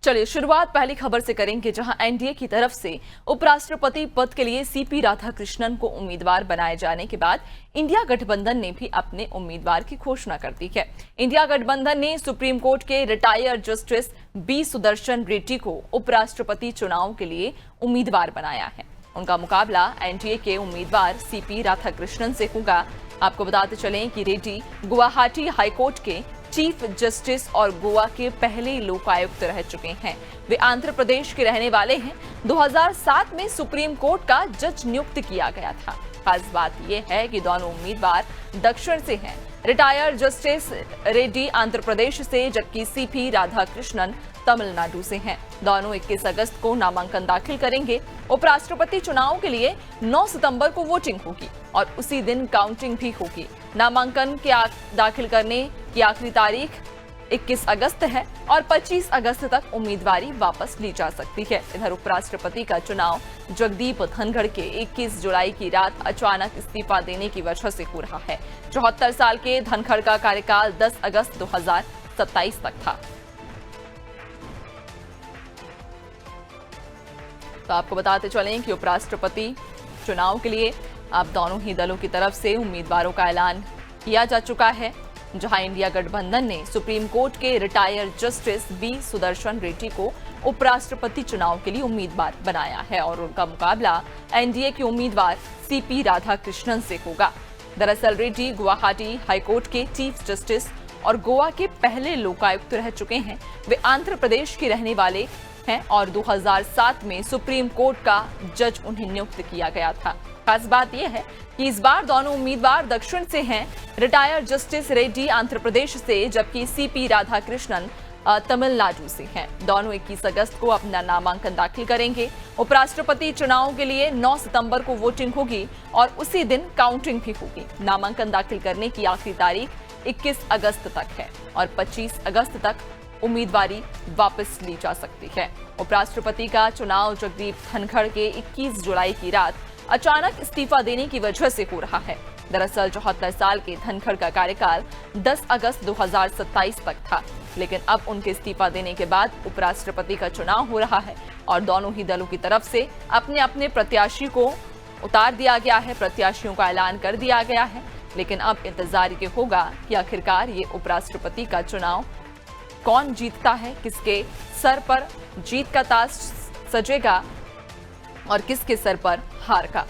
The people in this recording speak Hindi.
चलिए शुरुआत पहली खबर से करेंगे, जहां एनडीए की तरफ से उपराष्ट्रपति पद के लिए सीपी राधाकृष्णन को उम्मीदवार बनाए जाने के बाद इंडिया गठबंधन ने भी अपने उम्मीदवार की घोषणा कर दी है। इंडिया गठबंधन ने सुप्रीम कोर्ट के retired justice B Sudarshan Reddy को उपराष्ट्रपति चुनाव के लिए उम्मीदवार बनाया है। उनका मुकाबला एनडीए के उम्मीदवार सीपी राधाकृष्णन से होगा। आपको बताते चलें कि रेड्डी गुवाहाटी हाईकोर्ट के चीफ जस्टिस और गोवा के पहले लोकायुक्त रह चुके हैं। वे आंध्र प्रदेश के रहने वाले हैं। 2007 में सुप्रीम कोर्ट का जज नियुक्त किया गया था। खास बात यह है कि दोनों उम्मीदवार दक्षिण से हैं। रिटायर्ड जस्टिस रेड्डी आंध्र प्रदेश से, जबकि सीपी राधाकृष्णन तमिलनाडु से हैं। दोनों 21 अगस्त को नामांकन दाखिल करेंगे। उपराष्ट्रपति चुनाव के लिए 9 सितंबर को वोटिंग होगी और उसी दिन काउंटिंग भी होगी। नामांकन के दाखिल करने की आखिरी तारीख 21 अगस्त है और 25 अगस्त तक उम्मीदवारी वापस ली जा सकती है। इधर उपराष्ट्रपति का चुनाव जगदीप धनखड़ के 21 जुलाई की रात अचानक इस्तीफा देने की वजह से हो रहा है। 74 साल के धनखड़ का कार्यकाल 10 अगस्त 2027 तक था। तो आपको बताते चलें कि उपराष्ट्रपति चुनाव के लिए अब दोनों ही दलों की तरफ से उम्मीदवारों का ऐलान किया जा चुका है, जहां इंडिया गठबंधन ने सुप्रीम कोर्ट के retired justice B Sudarshan Reddy को उपराष्ट्रपति चुनाव के लिए उम्मीदवार बनाया है और उनका मुकाबला एनडीए के उम्मीदवार सीपी राधाकृष्णन से होगा। दरअसल रेड्डी गुवाहाटी हाईकोर्ट के चीफ जस्टिस और गोवा के पहले लोकायुक्त रह चुके हैं। वे आंध्र प्रदेश के रहने वाले हैं और 2007 में सुप्रीम कोर्ट का जज उन्हें नियुक्त किया गया था। खास बात यह है कि इस बार दोनों उम्मीदवार दक्षिण से हैं। रिटायर्ड जस्टिस रेड्डी आंध्र प्रदेश से, जबकि सीपी राधाकृष्णन तमिलनाडु से हैं। दोनों 21 अगस्त को अपना नामांकन दाखिल करेंगे। उपराष्ट्रपति चुनाव के लिए 9 सितंबर को वोटिंग होगी और उसी दिन काउंटिंग भी होगी। नामांकन दाखिल करने की आखिरी तारीख 21 अगस्त तक है और 25 अगस्त तक उम्मीदवारी वापस ली जा सकती है। उपराष्ट्रपति का चुनाव जगदीप धनखड़ के 21 जुलाई की रात अचानक इस्तीफा देने की वजह से हो रहा है। दरअसल 74 साल के धनखड़ का कार्यकाल 10 अगस्त 2027 तक था, लेकिन अब उनके इस्तीफा देने के बाद उपराष्ट्रपति का चुनाव हो रहा है और दोनों ही दलों की तरफ से अपने अपने प्रत्याशी को उतार दिया गया है, प्रत्याशियों का ऐलान कर दिया गया है। लेकिन अब इंतजार ये होगा कि आखिरकार ये उपराष्ट्रपति का चुनाव कौन जीतता है, किसके सर पर जीत का ताज सजेगा और किसके सर पर हार का।